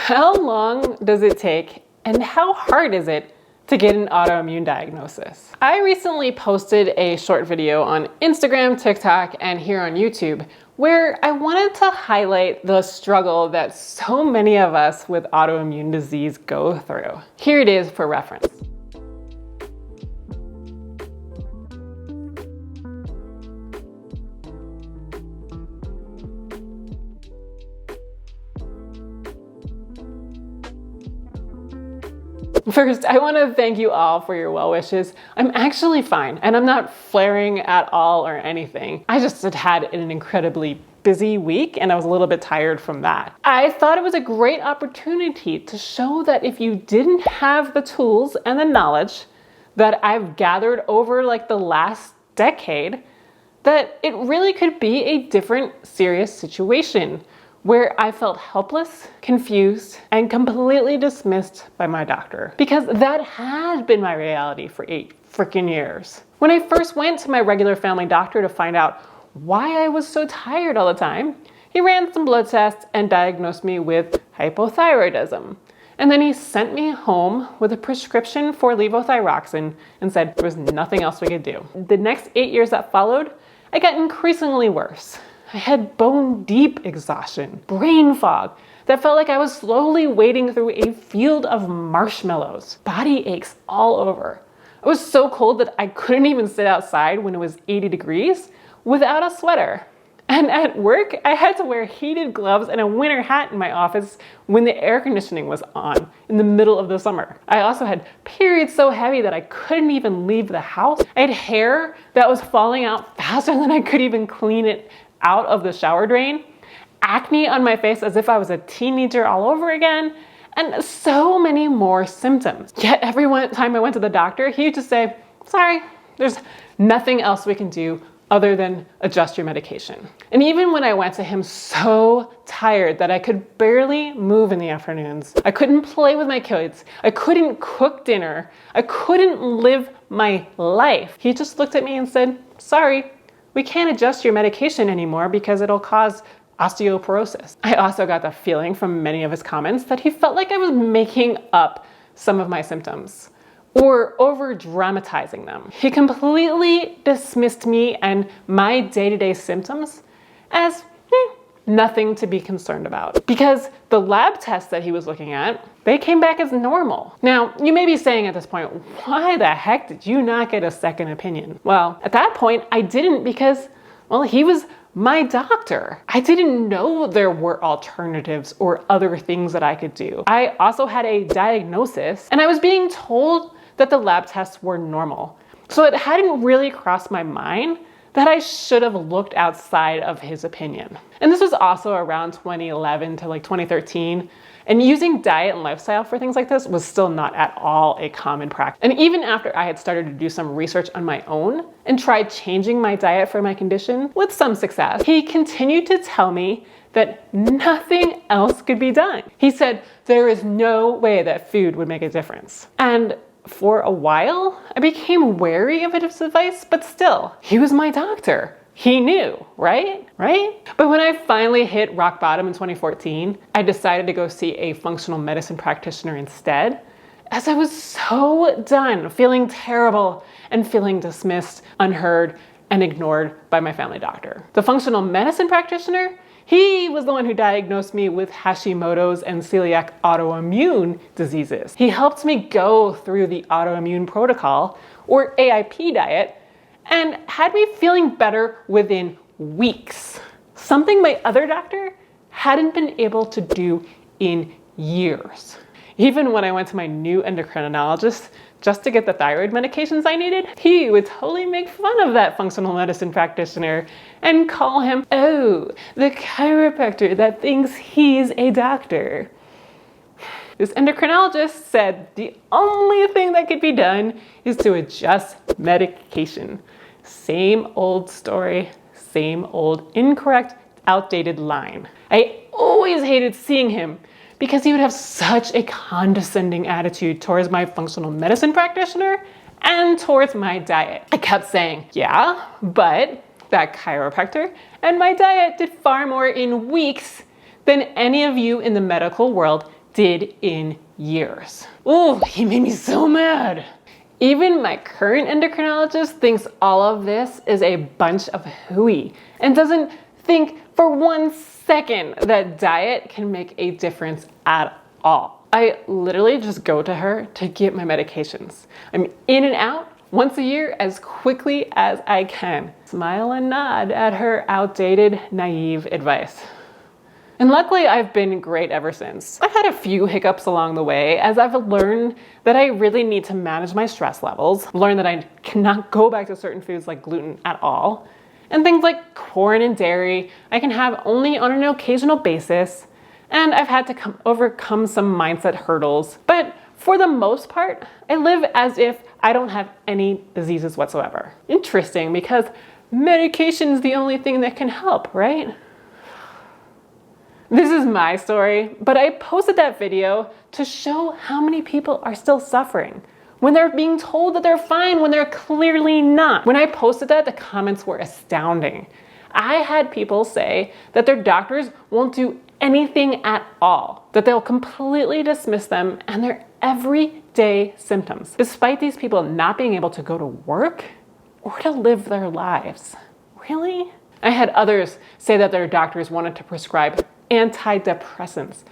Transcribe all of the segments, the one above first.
How long does it take and how hard is it to get an autoimmune diagnosis? I recently posted a short video on Instagram, TikTok, and here on YouTube where I wanted to highlight the struggle that so many of us with autoimmune disease go through. Here it is for reference. First, I want to thank you all for your well wishes. I'm actually fine, and I'm not flaring at all or anything. I just had an incredibly busy week, and I was a little bit tired from that. I thought it was a great opportunity to show that if you didn't have the tools and the knowledge that I've gathered over like the last decade, that it really could be a different, serious situation where I felt helpless, confused, and completely dismissed by my doctor. Because that had been my reality for 8 freaking years. When I first went to my regular family doctor to find out why I was so tired all the time, he ran some blood tests and diagnosed me with hypothyroidism. And then he sent me home with a prescription for levothyroxine and said there was nothing else we could do. The next 8 years that followed, I got increasingly worse. I had bone-deep exhaustion, brain fog that felt like I was slowly wading through a field of marshmallows, body aches all over. I was so cold that I couldn't even sit outside when it was 80 degrees without a sweater. And at work, I had to wear heated gloves and a winter hat in my office when the air conditioning was on in the middle of the summer. I also had periods so heavy that I couldn't even leave the house. I had hair that was falling out faster than I could even clean it out of the shower drain, acne on my face as if I was a teenager all over again, and so many more symptoms. Yet every time I went to the doctor, he would just say, sorry, there's nothing else we can do other than adjust your medication. And even when I went to him so tired that I could barely move in the afternoons, I couldn't play with my kids, I couldn't cook dinner, I couldn't live my life, he just looked at me and said, sorry, we can't adjust your medication anymore because it'll cause osteoporosis. I also got the feeling from many of his comments that he felt like I was making up some of my symptoms or over dramatizing them. He completely dismissed me and my day-to-day symptoms as nothing to be concerned about because the lab tests that he was looking at, they came back as normal. Now, you may be saying at this point, why the heck did you not get a second opinion? Well, at that point, I didn't because, well, he was my doctor. I didn't know there were alternatives or other things that I could do. I also had a diagnosis and I was being told that the lab tests were normal. So it hadn't really crossed my mind that I should have looked outside of his opinion. And this was also around 2011 to like 2013. And using diet and lifestyle for things like this was still not at all a common practice. And even after I had started to do some research on my own and tried changing my diet for my condition with some success, he continued to tell me that nothing else could be done. He said, there is no way that food would make a difference. And for a while, I became wary of his advice, but still, he was my doctor. He knew, right? But when I finally hit rock bottom in 2014, I decided to go see a functional medicine practitioner instead, as I was so done feeling terrible and feeling dismissed, unheard, and ignored by my family doctor. The functional medicine practitioner, he was the one who diagnosed me with Hashimoto's and celiac autoimmune diseases. He helped me go through the autoimmune protocol, or AIP diet, and had me feeling better within weeks. Something my other doctor hadn't been able to do in years. Even when I went to my new endocrinologist just to get the thyroid medications I needed, he would totally make fun of that functional medicine practitioner and call him, oh, the chiropractor that thinks he's a doctor. This endocrinologist said the only thing that could be done is to adjust medication. Same old story, same old incorrect, outdated line. I always hated seeing him because he would have such a condescending attitude towards my functional medicine practitioner and towards my diet. I kept saying, yeah, but that chiropractor and my diet did far more in weeks than any of you in the medical world did in years. Ooh, he made me so mad. Even my current endocrinologist thinks all of this is a bunch of hooey and doesn't think for 1 second that diet can make a difference at all. I literally just go to her to get my medications. I'm in and out once a year as quickly as I can. Smile and nod at her outdated, naive advice. And luckily, I've been great ever since. I've had a few hiccups along the way as I've learned that I really need to manage my stress levels, learned that I cannot go back to certain foods like gluten at all, and things like corn and dairy I can have only on an occasional basis, and I've had to overcome some mindset hurdles. But for the most part, I live as if I don't have any diseases whatsoever. Interesting, because medication is the only thing that can help, right? This is my story, but I posted that video to show how many people are still suffering when they're being told that they're fine when they're clearly not. When I posted that, the comments were astounding. I had people say that their doctors won't do anything at all, that they'll completely dismiss them and their everyday symptoms, despite these people not being able to go to work or to live their lives. Really? I had others say that their doctors wanted to prescribe antidepressants.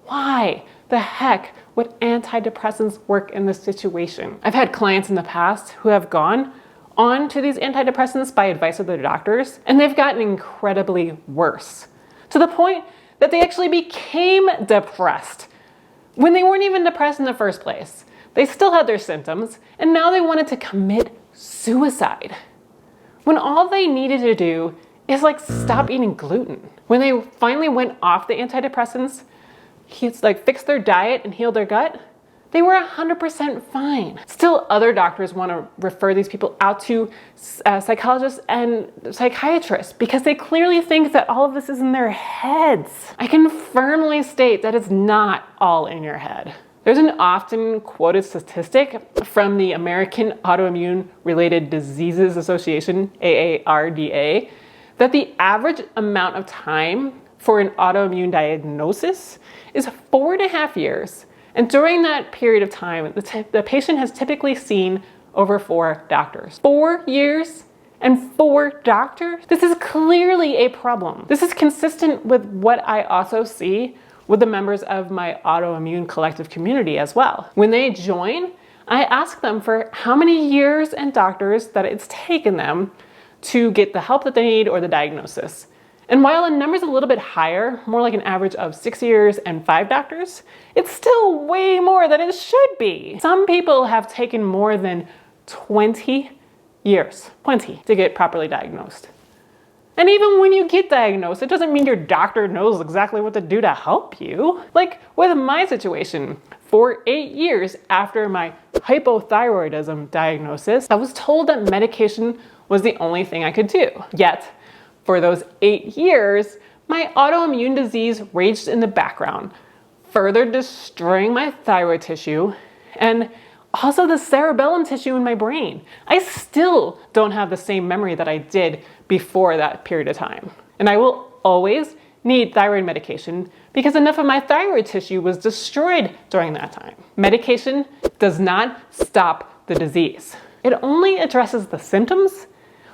Why the heck would antidepressants work in this situation? I've had clients in the past who have gone on to these antidepressants by advice of their doctors, and they've gotten incredibly worse, to the point that they actually became depressed when they weren't even depressed in the first place. They still had their symptoms, and now they wanted to commit suicide, when all they needed to do is stop eating gluten. When they finally went off the antidepressants, fixed their diet and healed their gut, they were 100% fine. Still, other doctors want to refer these people out to psychologists and psychiatrists because they clearly think that all of this is in their heads. I can firmly state that it's not all in your head. There's an often quoted statistic from the American Autoimmune Related Diseases Association, AARDA, that the average amount of time for an autoimmune diagnosis is 4.5 years. And during that period of time, the patient has typically seen over 4 doctors. 4 years and 4 doctors? This is clearly a problem. This is consistent with what I also see with the members of my autoimmune collective community as well. When they join, I ask them for how many years and doctors that it's taken them to get the help that they need or the diagnosis. And while the number's a little bit higher, more like an average of 6 years and 5 doctors, it's still way more than it should be. Some people have taken more than 20 years, 20, to get properly diagnosed. And even when you get diagnosed, it doesn't mean your doctor knows exactly what to do to help you. Like with my situation, for 8 years after my hypothyroidism diagnosis, I was told that medication was the only thing I could do. Yet, for those 8 years, my autoimmune disease raged in the background, further destroying my thyroid tissue and also the cerebellum tissue in my brain. I still don't have the same memory that I did before that period of time. And I will always need thyroid medication because enough of my thyroid tissue was destroyed during that time. Medication does not stop the disease. It only addresses the symptoms,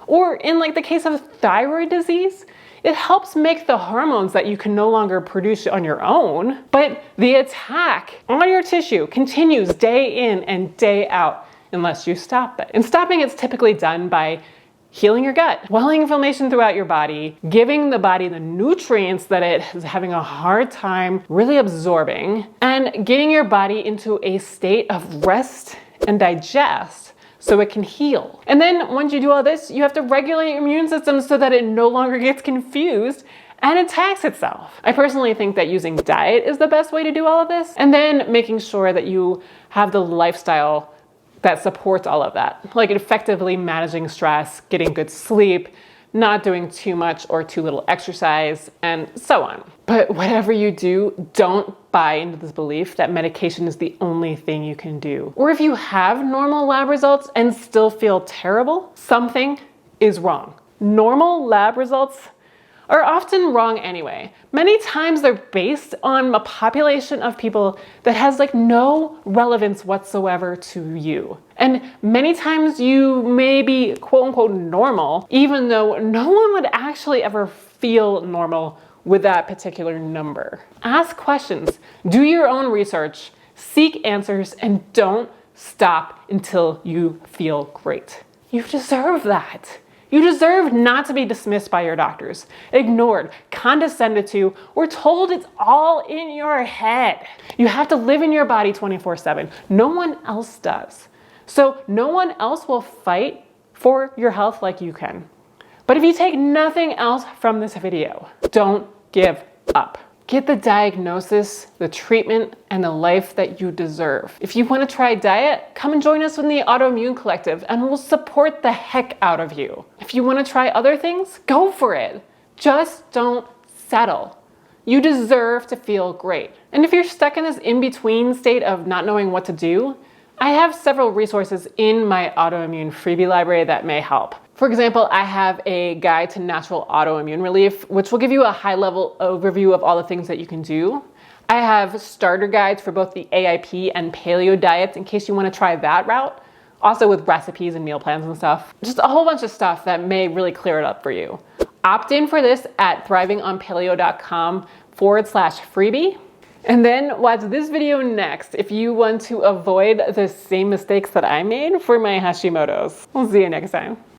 or in the case of thyroid disease, it helps make the hormones that you can no longer produce on your own, but the attack on your tissue continues day in and day out unless you stop it. And stopping it's typically done by healing your gut, quelling inflammation throughout your body, giving the body the nutrients that it is having a hard time really absorbing, and getting your body into a state of rest and digest so it can heal. And then once you do all this, you have to regulate your immune system so that it no longer gets confused and attacks itself. I personally think that using diet is the best way to do all of this, and then making sure that you have the lifestyle that supports all of that, like effectively managing stress, getting good sleep, not doing too much or too little exercise, and so on. But whatever you do, don't buy into this belief that medication is the only thing you can do. Or if you have normal lab results and still feel terrible, something is wrong. Normal lab results are often wrong anyway. Many times they're based on a population of people that has like no relevance whatsoever to you. And many times you may be quote unquote normal, even though no one would actually ever feel normal with that particular number. Ask questions, do your own research, seek answers, and don't stop until you feel great. You deserve that. You deserve not to be dismissed by your doctors, ignored, condescended to, or told it's all in your head. You have to live in your body 24/7. No one else does. So no one else will fight for your health like you can. But if you take nothing else from this video, don't give up. Get the diagnosis, the treatment, and the life that you deserve. If you want to try diet, come and join us in the Autoimmune Collective and we'll support the heck out of you. If you want to try other things, go for it. Just don't settle. You deserve to feel great. And if you're stuck in this in-between state of not knowing what to do, I have several resources in my autoimmune freebie library that may help. For example, I have a guide to natural autoimmune relief, which will give you a high-level overview of all the things that you can do. I have starter guides for both the AIP and paleo diets in case you want to try that route. Also with recipes and meal plans and stuff. Just a whole bunch of stuff that may really clear it up for you. Opt in for this at thrivingonpaleo.com/freebie. And then watch this video next if you want to avoid the same mistakes that I made for my Hashimoto's. We'll see you next time.